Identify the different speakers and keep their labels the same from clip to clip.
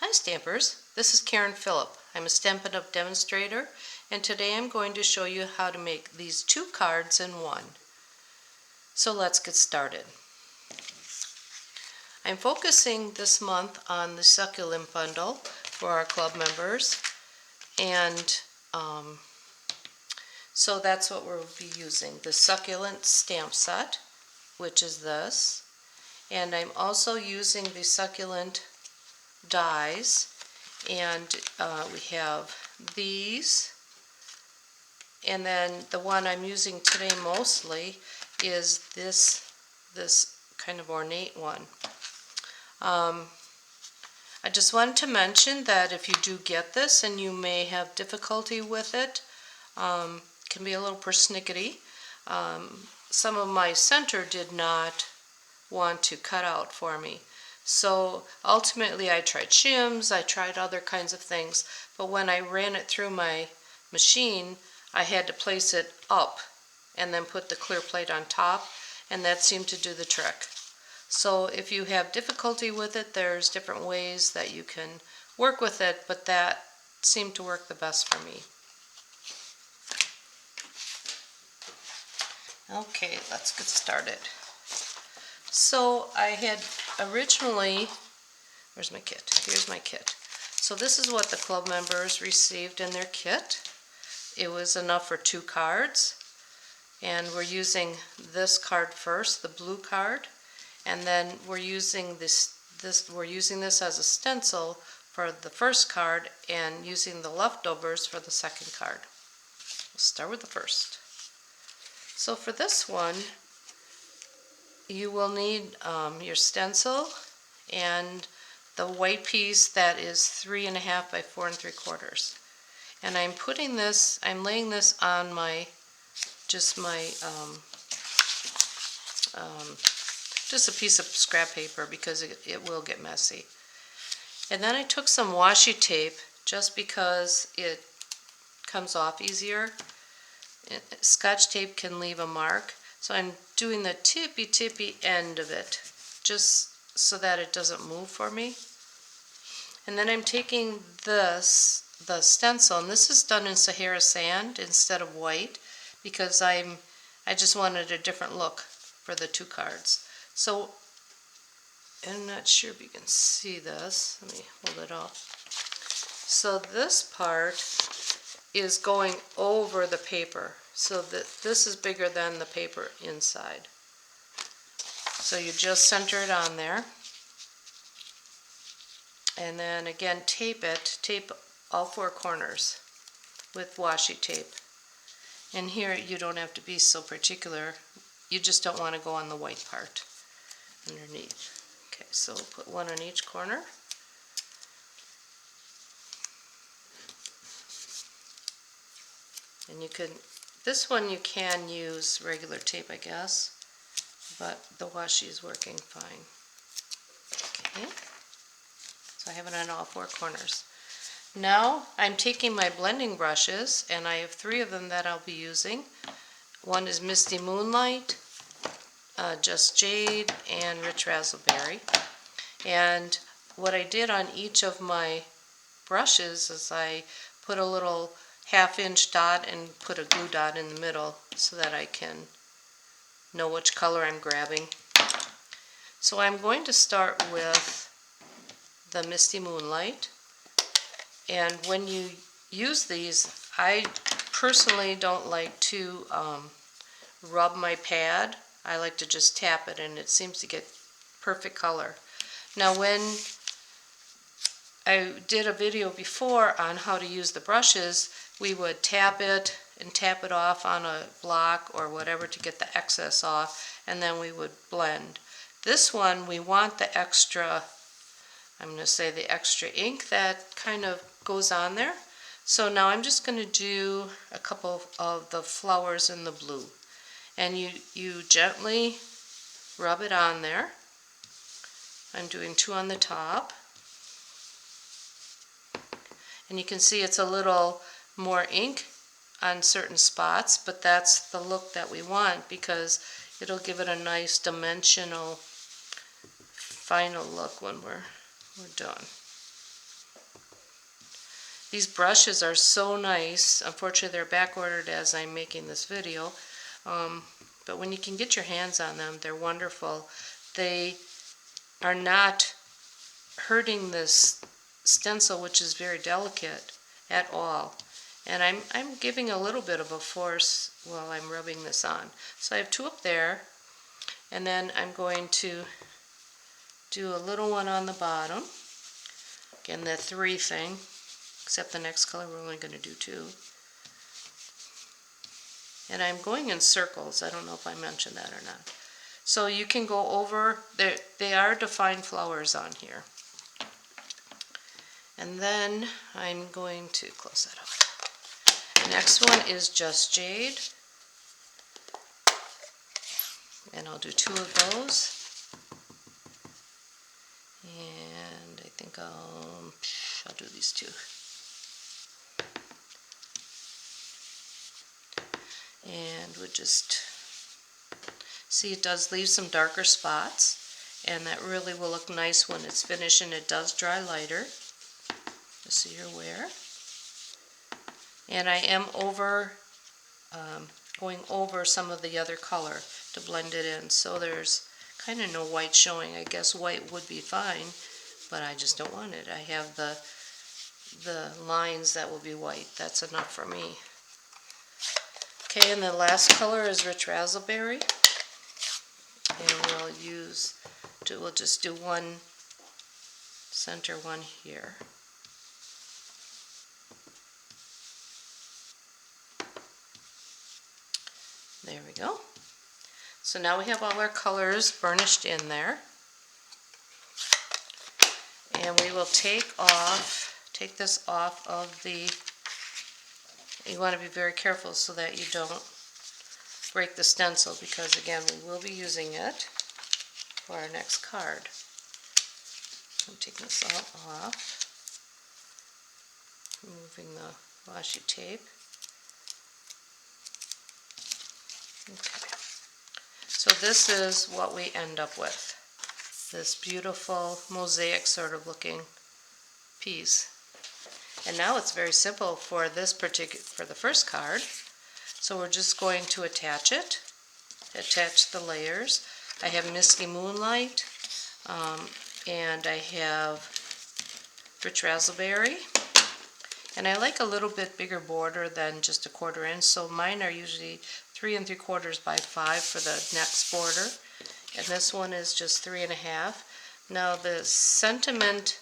Speaker 1: Hi Stampers, this is Karen Phillip. I'm a Stampin' Up! Demonstrator, and today I'm going to show you how to make these two cards in one. So let's get started. I'm focusing this month on the succulent bundle for our club members, and so that's what we'll be using, the succulent stamp set, which is this, and I'm also using the succulent dies, and we have these, and then the one I'm using today mostly is this kind of ornate one. I just wanted to mention that if you do get this and you may have difficulty with it, can be a little persnickety. Some of my center did not want to cut out for me. So ultimately I tried shims, I tried other kinds of things, but when I ran it through my machine, I had to place it up and then put the clear plate on top, and that seemed to do the trick. So if you have difficulty with it, there's different ways that you can work with it, but that seemed to work the best for me. Okay, let's get started. So I had originally, where's my kit? Here's my kit. So this is what the club members received in their kit. It was enough for 2 cards, and we're using this card first, the blue card, and then we're using this as a stencil for the first card and using the leftovers for the second card. We'll start with the first. So for this one, you will need your stencil and the white piece that is 3.5 by 4 3/4. And I'm laying this on just a piece of scrap paper because it will get messy. And then I took some washi tape just because it comes off easier. Scotch tape can leave a mark. So I'm doing the tippy end of it just so that it doesn't move for me. And then I'm taking the stencil, and this is done in Sahara sand instead of white because I just wanted a different look for the 2 cards. So I'm not sure if you can see this. Let me hold it up. So this part is going over the paper, so that this is bigger than the paper inside. So you just center it on there, and then again tape all 4 corners with washi tape. And here you don't have to be so particular, you just don't want to go on the white part underneath. Okay, so we'll put 1 on each corner. And this one you can use regular tape, I guess, but the washi is working fine. Okay, so I have it on all 4 corners. Now I'm taking my blending brushes, and I have 3 of them that I'll be using. One is Misty Moonlight, Just Jade, and Rich Razzleberry. And what I did on each of my brushes is I put a little 1/2-inch dot and put a glue dot in the middle so that I can know which color I'm grabbing. So I'm going to start with the Misty Moonlight, and when you use these, I personally don't like to rub my pad. I like to just tap it, and it seems to get perfect color. Now when I did a video before on how to use the brushes, we would tap it and tap it off on a block or whatever to get the excess off, and then we would blend. This one, we want the extra, I'm going to say the extra ink that kind of goes on there. So now I'm just going to do a couple of the flowers in the blue. And you gently rub it on there. I'm doing 2 on the top. And you can see it's a little more ink on certain spots, but that's the look that we want because it'll give it a nice dimensional final look when we're done. These brushes are so nice. Unfortunately, they're back ordered as I'm making this video. But when you can get your hands on them, they're wonderful. They are not hurting this stencil, which is very delicate, at all. And I'm giving a little bit of a force while I'm rubbing this on. So I have two up there, and then I'm going to do a little one on the bottom. Again, the 3 thing, except the next color we're only going to do 2. And I'm going in circles. I don't know if I mentioned that or not. So you can go over, they are defined flowers on here. And then I'm going to close that up. The next one is Just Jade. And I'll do 2 of those. And I think I'll do these 2. And we'll just see, it does leave some darker spots, and that really will look nice when it's finished, and it does dry lighter, just so you're aware. And I am going over some of the other color to blend it in, so there's kind of no white showing. I guess white would be fine, but I just don't want it. I have the lines that will be white. That's enough for me. Okay, and the last color is Rich Raspberry, and we'll just do one center one here. There we go. So now we have all our colors burnished in there, and we will take this off of the. You want to be very careful so that you don't break the stencil, because again, we will be using it for our next card. I'm taking this all off, removing the washi tape. Okay. So this is what we end up with. This beautiful mosaic sort of looking piece. And now it's very simple for this for the first card. So we're just going to attach it, attach the layers. I have Misty Moonlight, and I have Rich Raspberry. And I like a little bit bigger border than just a 1/4 inch, so mine are usually 3 3/4 by 5 for the next border. And this one is just 3 1/2. Now the sentiment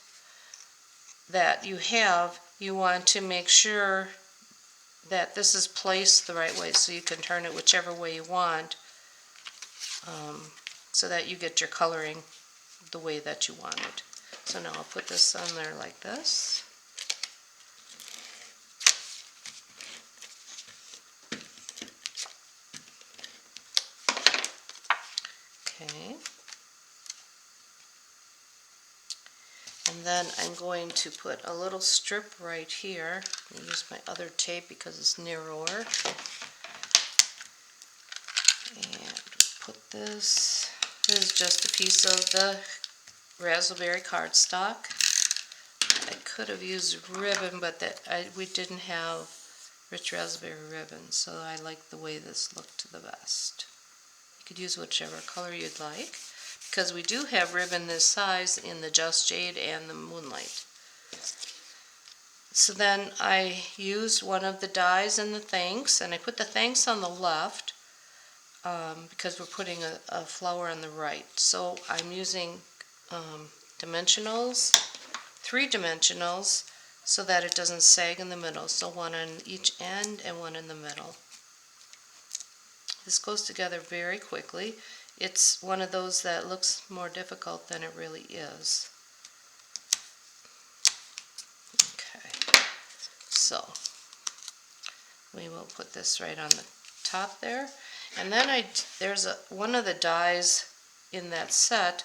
Speaker 1: that you have, you want to make sure that this is placed the right way, so you can turn it whichever way you want, so that you get your coloring the way that you want it. So now I'll put this on there like this. Okay. And then I'm going to put a little strip right here. I use my other tape because it's narrower. And put this. This is just a piece of the raspberry cardstock. I could have used ribbon, but we didn't have Rich Raspberry ribbon, so I like the way this looked the best. You could use whichever color you'd like, because we do have ribbon this size in the Just Jade and the Moonlight. So then I used one of the dies in the thanks, and I put the thanks on the left because we're putting a flower on the right. So I'm using dimensionals, 3 dimensionals, so that it doesn't sag in the middle. So one on each end and one in the middle. This goes together very quickly. It's one of those that looks more difficult than it really is. Okay, so we will put this right on the top there. And then there's one of the dies in that set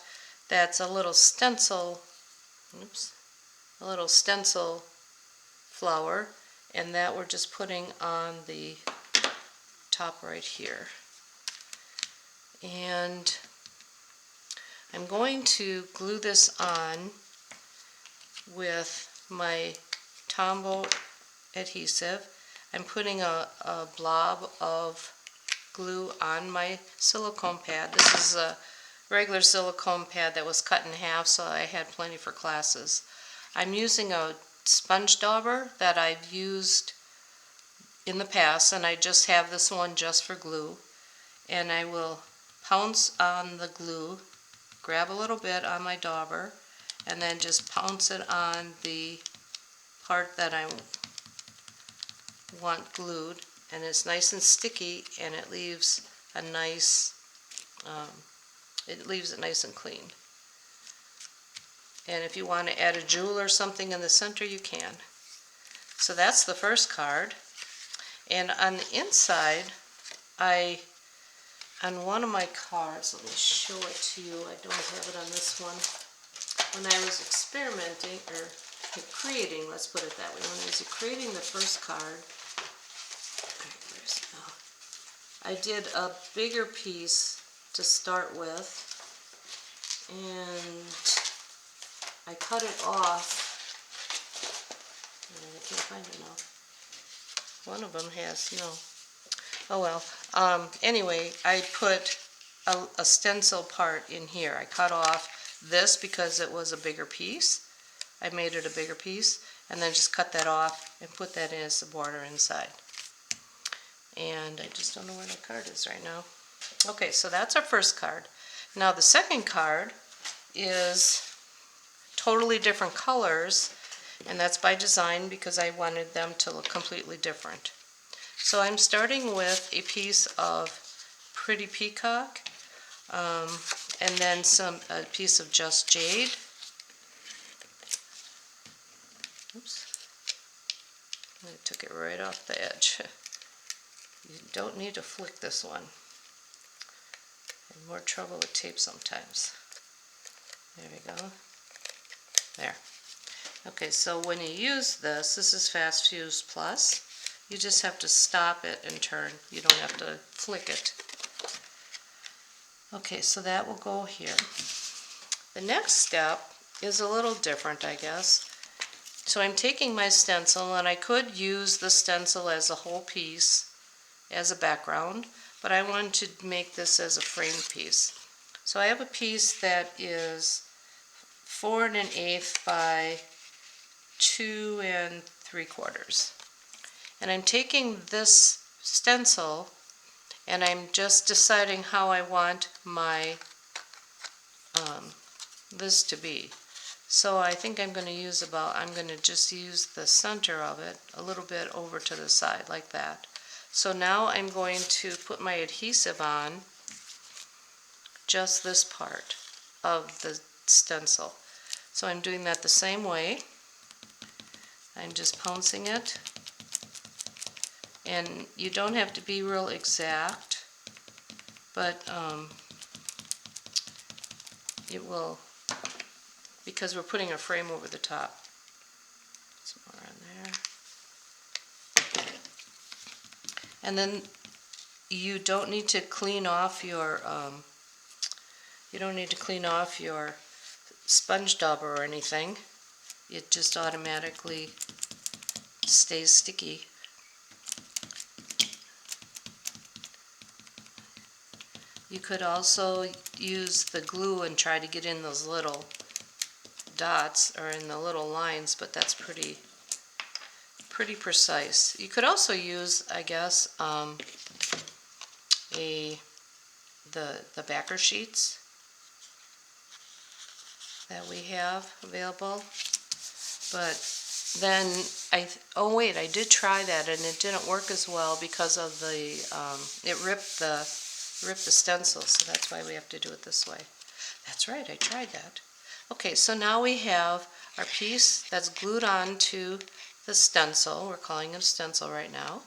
Speaker 1: that's a little stencil, a little stencil flower, and that we're just putting on the top right here. And I'm going to glue this on with my tombow adhesive. I'm putting a blob of glue on my silicone pad. This is a regular silicone pad that was cut in half, so I had plenty for classes. I'm using a sponge dauber that I've used in the past, and I just have this one just for glue. And I will pounce on the glue, grab a little bit on my dauber, and then just pounce it on the part that I want glued, and it's nice and sticky, and it leaves a nice, it leaves it nice and clean. And if you want to add a jewel or something in the center, you can. So that's the first card. And on the inside, on one of my cards, let me show it to you. I don't have it on this one. When I was experimenting, or creating, let's put it that way, when I was creating the first card, I did a bigger piece to start with, and I cut it off. I can't find it now. One of them has, no. Oh well. Anyway, I put a stencil part in here. I cut off this because it was a bigger piece. I made it a bigger piece, and then just cut that off and put that in as a border inside. And I just don't know where the card is right now. Okay, so that's our first card. Now the second card is totally different colors, and that's by design because I wanted them to look completely different. So I'm starting with a piece of Pretty Peacock, and then a piece of Just Jade. Oops, I took it right off the edge. You don't need to flick this one. I'm more trouble with tape sometimes. There we go. There. Okay, so when you use this is Fast Fuse Plus. You just have to stop it and turn. You don't have to flick it. Okay, so that will go here. The next step is a little different, I guess. So I'm taking my stencil, and I could use the stencil as a whole piece as a background, but I wanted to make this as a frame piece. So I have a piece that is 4 1/8 by 2 3/4. And I'm taking this stencil, and I'm just deciding how I want my this to be. So I think I'm going to just use the center of it a little bit over to the side like that. So now I'm going to put my adhesive on just this part of the stencil. So I'm doing that the same way. I'm just pouncing it. And you don't have to be real exact, but it will, because we're putting a frame over the top. Some more on there. And then you don't need to clean off your sponge dauber or anything. It just automatically stays sticky. You could also use the glue and try to get in those little dots or in the little lines, but that's pretty precise. You could also use, I guess, the backer sheets that we have available. But then oh wait, I did try that and it didn't work as well because of the it ripped the stencil, so that's why we have to do it this way. That's right, I tried that. Okay, so now we have our piece that's glued on to the stencil. We're calling it a stencil right now.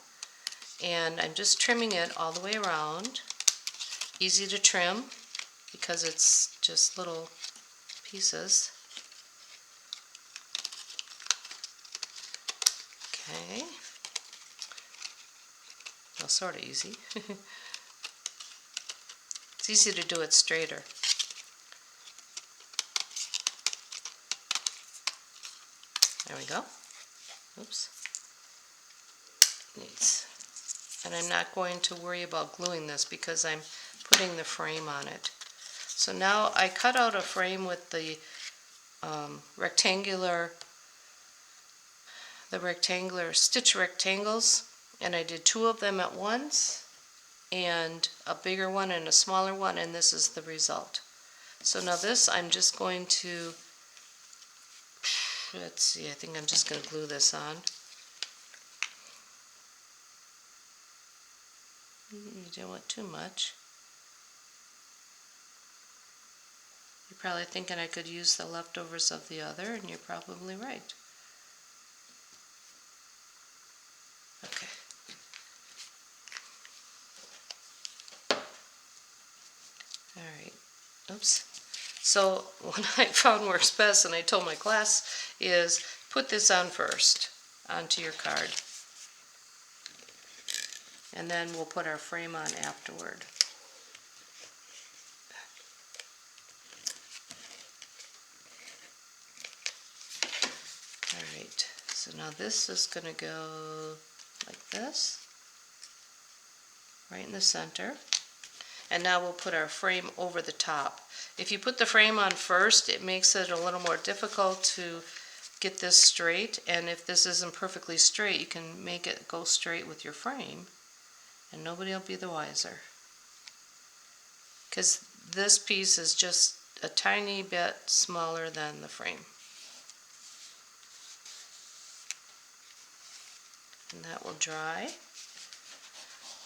Speaker 1: And I'm just trimming it all the way around. Easy to trim because it's just little pieces. Okay. Well, sort of easy. It's easy to do it straighter. There we go. Oops. Needs. And I'm not going to worry about gluing this because I'm putting the frame on it. So now I cut out a frame with the rectangular stitch rectangles, and I did 2 of them at once, and a bigger one and a smaller one, and this is the result. So now this I'm just going to, let's see, I think I'm just going to glue this on. You don't want too much. You're probably thinking I could use the leftovers of the other, and you're probably right. Okay. Alright. Oops. So what I found works best, and I told my class, is put this on first onto your card. And then we'll put our frame on afterward. Alright, so now this is going to go like this, right in the center. And now we'll put our frame over the top. If you put the frame on first, it makes it a little more difficult to get this straight. And if this isn't perfectly straight, you can make it go straight with your frame, and nobody will be the wiser. Because this piece is just a tiny bit smaller than the frame. And that will dry.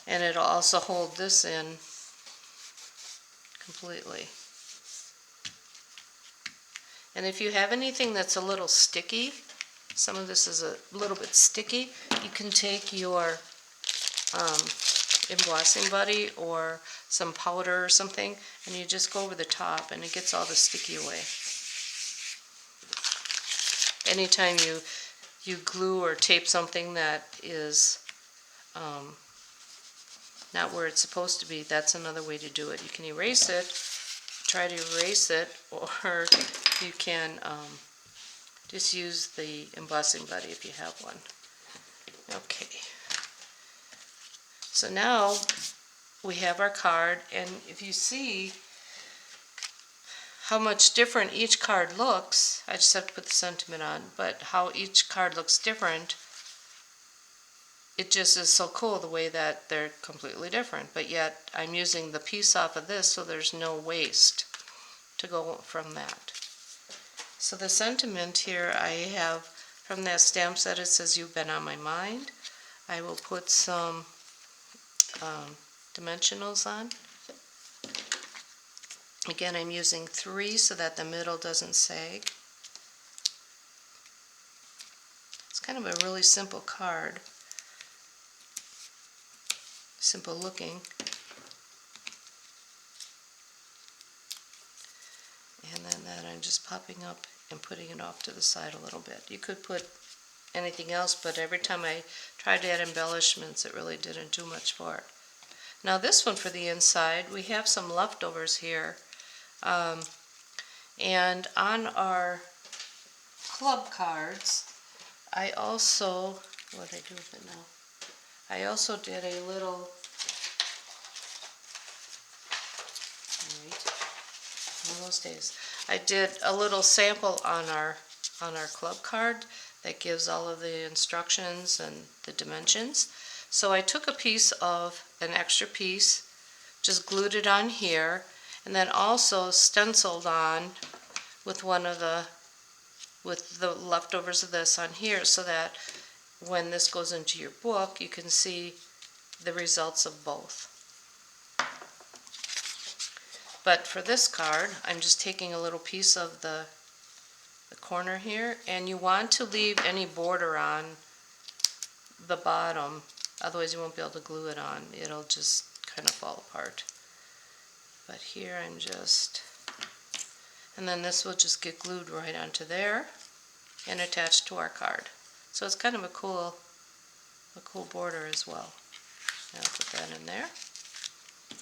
Speaker 1: And it'll also hold this in completely. And if you have anything that's a little sticky, some of this is a little bit sticky, you can take your embossing buddy or some powder or something, and you just go over the top and it gets all the sticky away. Anytime you glue or tape something that is not where it's supposed to be, that's another way to do it. You can erase it, try to erase it, or you can just use the embossing buddy if you have one. Okay. So now we have our card, and if you see how much different each card looks, I just have to put the sentiment on, but how each card looks different, it just is so cool the way that they're completely different. But yet I'm using the piece off of this, so there's no waste to go from that. So the sentiment here I have from that stamp set, it says, "You've been on my mind." I will put some dimensionals on. Again, I'm using 3 so that the middle doesn't sag. It's kind of a really simple card. Simple looking. And then that I'm just popping up and putting it off to the side a little bit. You could put anything else, but every time I tried to add embellishments, it really didn't do much for it. Now this one for the inside, we have some leftovers here. And on our club cards, I also, what did I do with it now? I also did a little, one of those days, I did a little sample on our club card that gives all of the instructions and the dimensions. So I took a piece of an extra piece, just glued it on here, and then also stenciled on with the leftovers of this on here, so that when this goes into your book, you can see the results of both. But for this card, I'm just taking a little piece of the corner here, and you want to leave any border on the bottom, otherwise you won't be able to glue it on. It'll just kind of fall apart. But here I'm just, and then this will just get glued right onto there and attached to our card. So it's kind of a cool border as well. Now I'll put that in there.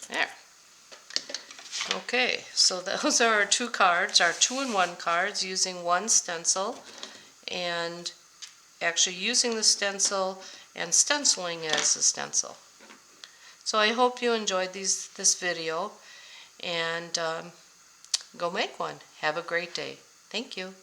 Speaker 1: There. Okay, so those are our 2 cards, our 2-in-1 cards using 1 stencil and actually using the stencil and stenciling as a stencil. So I hope you enjoyed this video, and go make one. Have a great day. Thank you.